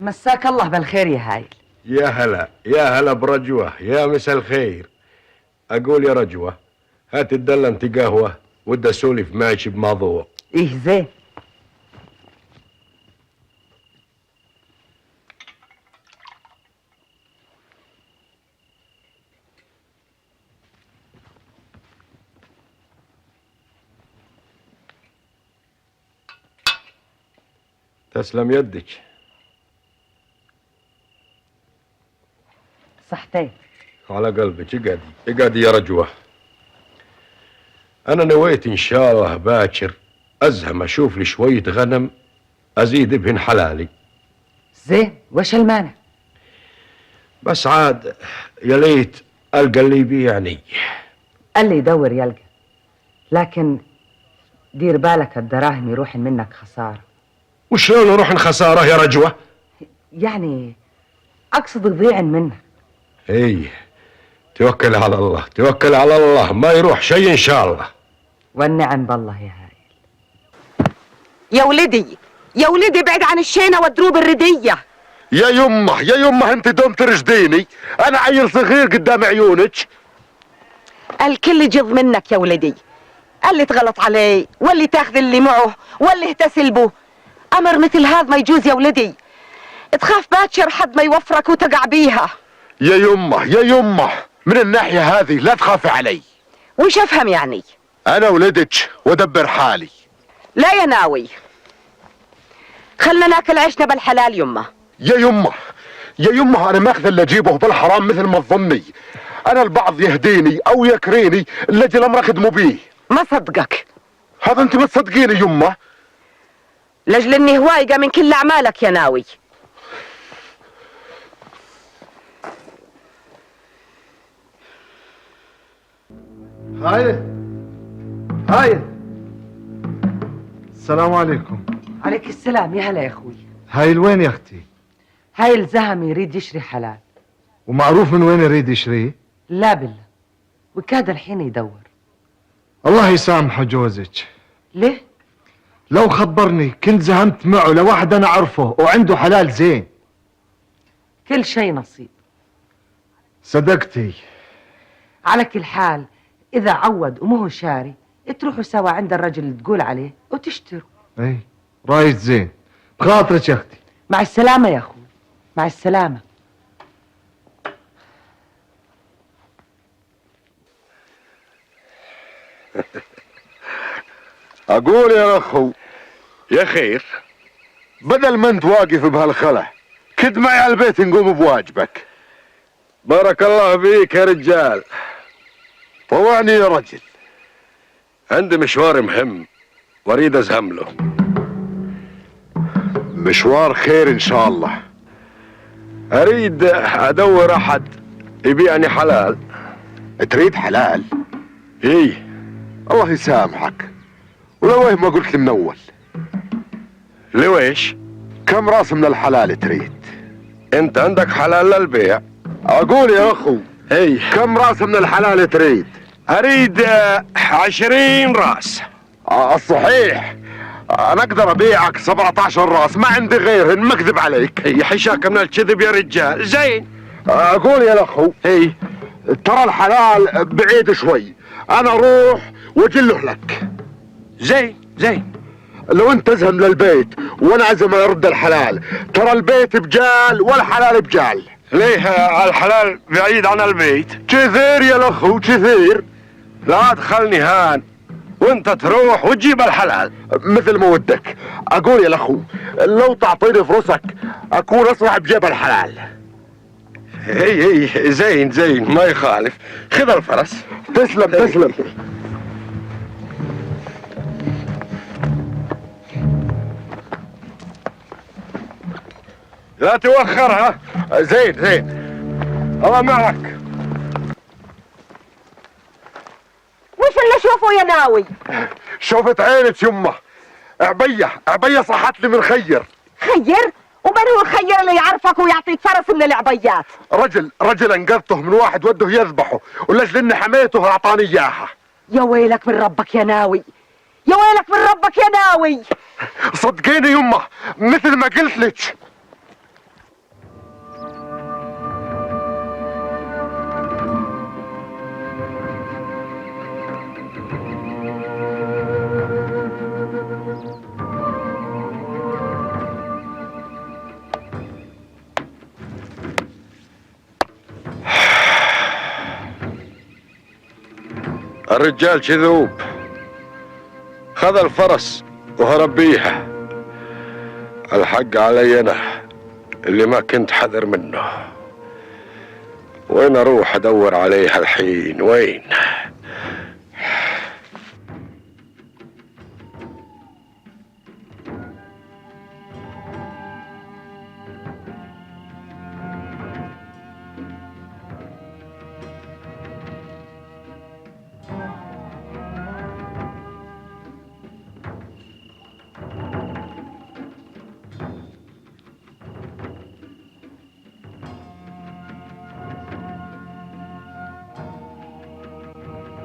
مساك الله بالخير يا هايل. يا هلا يا هلا برجوة، يا مسا الخير. أقول يا رجوة، هات الدلة انت قهوة ودي أسولف معك بموضوع. إيه زين. تسلم يدك. صحتين. على قلبك. اقعدي اقعدي يا رجوة. أنا نويت إن شاء الله باكر أزهم أشوف لي شوية غنم أزيد بهن حلالي. زين، وش المانع؟ بس عاد يا ليت ألقى اللي يبيعني. اللي يدور يلقى، لكن دير بالك الدراهم يروحن منك خسارة. وشلون يروحن خسارة يا رجوة؟ يعني أقصد يضيعن منك. ايه، توكل على الله توكل على الله، ما يروح شيء إن شاء الله. والنعم بالله يا هايل. يا ولدي يا ولدي، ابعد عن الشينة والدروب الردية. يا يمه يا يمه، انت دوم ترشديني، انا عيل صغير قدام عيونك. الكل يجض منك يا ولدي، اللي تغلط عليه واللي تاخذ اللي معه واللي تسلبه. امر مثل هذا ما يجوز يا ولدي، تخاف باكر حد ما يوفرك وتقع بيها. يا يمه يا يمه، من الناحية هذه لا تخافي علي. وش افهم يعني؟ انا ولدك وادبر حالي. لا يا ناوي، خلنا ناكل عيشنا بالحلال يمه. يا يمه يا يمه، انا ماخذ اللي اجيبه بالحرام مثل ما تظني. انا البعض يهديني او يكريني لاجل امر اخدمه بيه. ما صدقك هذا انت ما تصدقيني يمه. لاجل اني هوايقه من كل اعمالك يا ناوي. هاي السلام عليكم. عليك السلام. يا هلا يا أخوي. هايل وين يا اختي؟ هايل زهم يريد يشري حلال. ومعروف من وين يريد يشريه؟ لا بالله، وكاد الحين يدور. الله يسامحه جوزك. ليه؟ لو خبرني كنت زهمت معه لواحد انا اعرفه وعنده حلال زين. كل شيء نصيب. صدقتي. على كل حال إذا عود ومهو شاري تروحوا سوا عند الرجل اللي تقول عليه وتشتروا. اي رايك زين، بخاطرك يا اختي. مع السلامة يا أخوي، مع السلامة. اقول يا اخو، يا خير. بدل ما انت واقف بهالخلع كد معي على البيت نقوم بواجبك. بارك الله فيك يا رجال. طوعني يا رجل. عندي مشوار مهم واريد ازهم له. مشوار خير ان شاء الله. اريد ادور احد يبيعني حلال. تريد حلال؟ ايه. الله يسامحك، ولو ما قلت لي من اول. لويش؟ كم راس من الحلال تريد؟ انت عندك حلال للبيع. اقول يا اخو، ايه. كم راس من الحلال تريد؟ اريد 20 راس. الصحيح انا اقدر ابيعك 17 راس، ما عندي غيرهن، ما اكذب عليك. اي حشاك من الكذب يا رجال. زين. اقول يا اخو، اي ترى الحلال بعيد شوي، انا اروح واجله لك. زين زين. لو انت تزهم للبيت وانا عزم ارد الحلال، ترى البيت بجال والحلال بجال. ليه الحلال بعيد عن البيت؟ كثير يا الاخو كثير. لا تخلني هان وانت تروح وتجيب الحلال. مثل ما ودك. اقول يا الاخو، لو تعطيني فلوسك اكون اسرع بجيب الحلال. اي زين زين، ما يخالف. خذ الفرس. تسلم تسلم. لا توخر. ها زين زين. الله معك. وش اللي اشوفه يا ناوي؟ شوفت عينك يمه، عبيه صحت لي من خير. خير؟ ومن هو الخير اللي يعرفك ويعطيك فرس من العبيات؟ رجل انقذته من واحد وده يذبحه، ولجل اني حميته اعطاني اياها. يا ويلك من ربك يا ناوي، يا ويلك من ربك يا ناوي. صدقيني يمه، مثل ما قلت لك. الرجال كذوب، خذ الفرس وهرب بيها. الحق علي انا اللي ما كنت حذر منه. وين اروح ادور عليها الحين؟ وين؟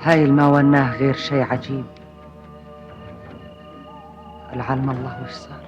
هاي الماوناه غير شيء عجيب. العلم الله وش صار.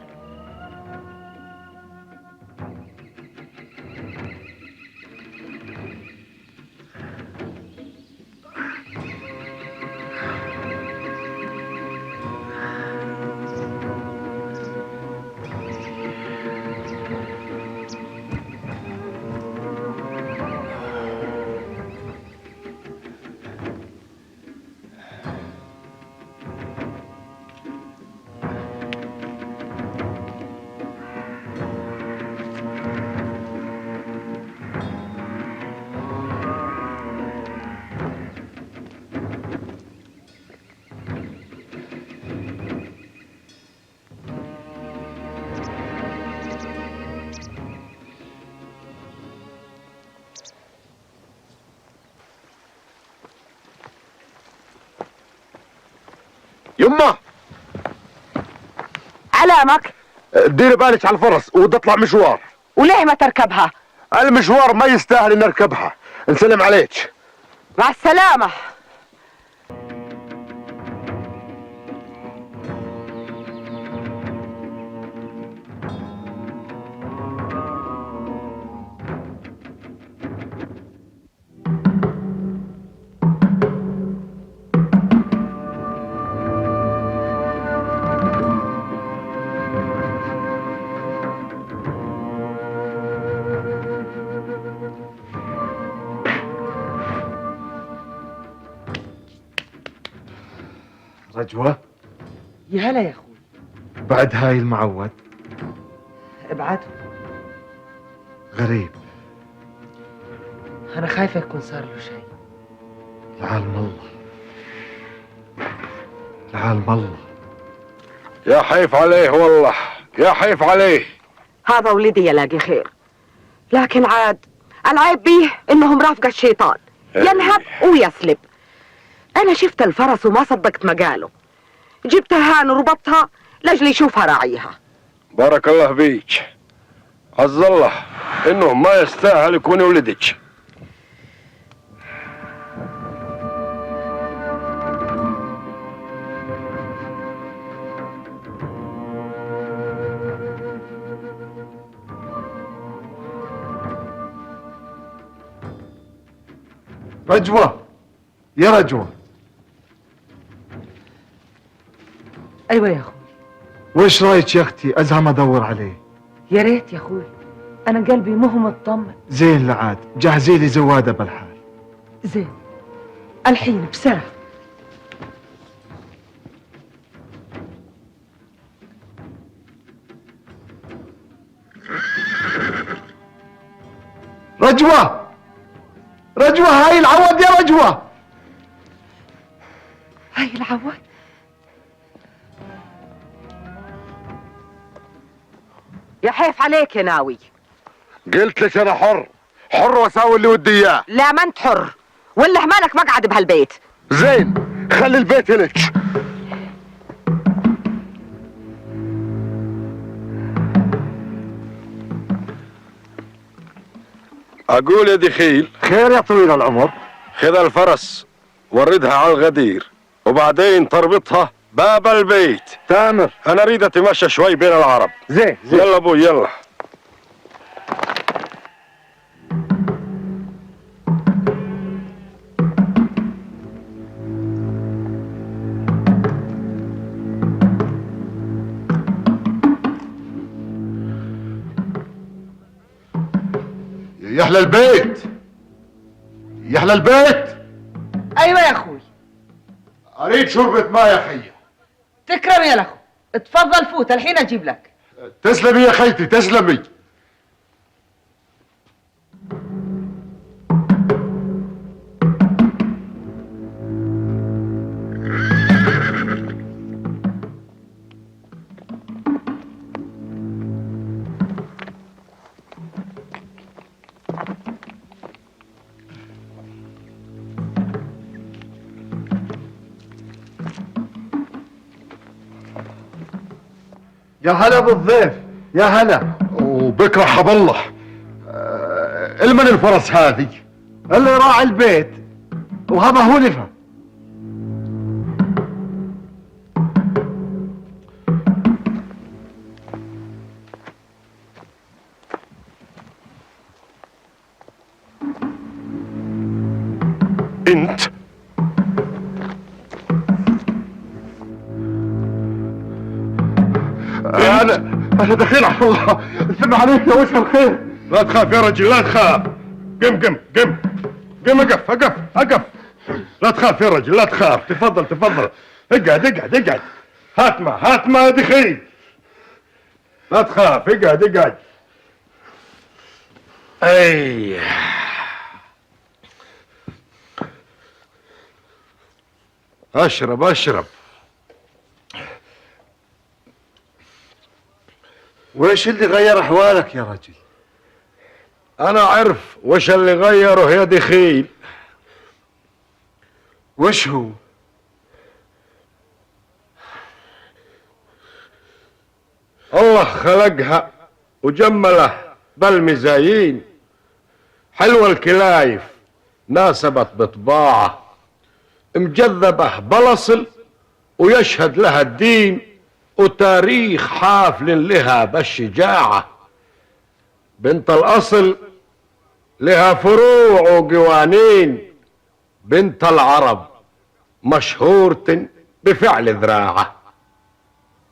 يمه علامك. ديري بالك على الفرس وبدي اطلع مشوار. وليه ما تركبها؟ المشوار ما يستاهل ان اركبها. نسلم عليك. مع السلامة. رجوة، يا هلا يا اخوي. بعد هاي المعود ابعده. غريب. انا خايفه يكون صار له شيء. العالم الله، العالم الله. يا حيف عليه والله، يا حيف عليه. هذا ولدي يلاقي خير، لكن عاد العيب بيه انه مرافق الشيطان، ينهب ويسلب. انا شفت الفرس وما صدقت مقاله، جبتها هان وربطها لاجل يشوفها راعيها. بارك الله بيك. عز الله انه ما يستاهل يكون ولدك. رجوة، يا رجوة، ايوه يا اخوي. وش رايك يا اختي ازهم ادور عليه؟ يا ريت يا اخوي، انا قلبي مو مطمن. زين لعاد، جهزي لي زواده بالحال. زين الحين بساعة. رجوة، رجوة، هاي العوض يا رجوة. هاي العوض. يا حيف عليك يا ناوي. قلت لك انا حر، حر واساوي اللي ودي اياه. لا ما انت حر، ولا مالك مقعد بهالبيت. زين خلي البيت لك. اقول يا دخيل. خير يا طويل العمر. خذ الفرس وردها على الغدير وبعدين تربطها باب البيت. تامر. انا اريد اتمشى شوي بين العرب. زين يلا ابوي يلا. يا اهل البيت، يا اهل البيت. ايوه يا اخوي. اريد شربة ماء يا خي. تكرم يا الاخو، اتفضل فوت الحين اجيب لك. تسلمي يا خيتي تسلمي. يا هلا بالضيف، يا هلا. وبك رحب الله. المن الفرس هذه؟ اللي راعي البيت وهذا هو لفه. انت انا دخيل على الله. سمع عليك يا وجه الخير. لا تخاف يا رجل لا تخاف. قم اقف. لا تخاف يا رجل لا تخاف. تفضل اقعد. هات ما يا دخيل. لا تخاف اقعد. اي اشرب. وإيش اللي غير أحوالك يا رجل؟ انا عرف وش اللي غيره يا دخيل. وش هو؟ الله خلقها وجمله بالمزايين. حلوة الكلايف ناسبت بطباعه، مجذبه بلصل ويشهد لها الدين، وتاريخ حافل لها بالشجاعة. بنت الأصل لها فروع وقوانين، بنت العرب مشهورة بفعل ذراعه.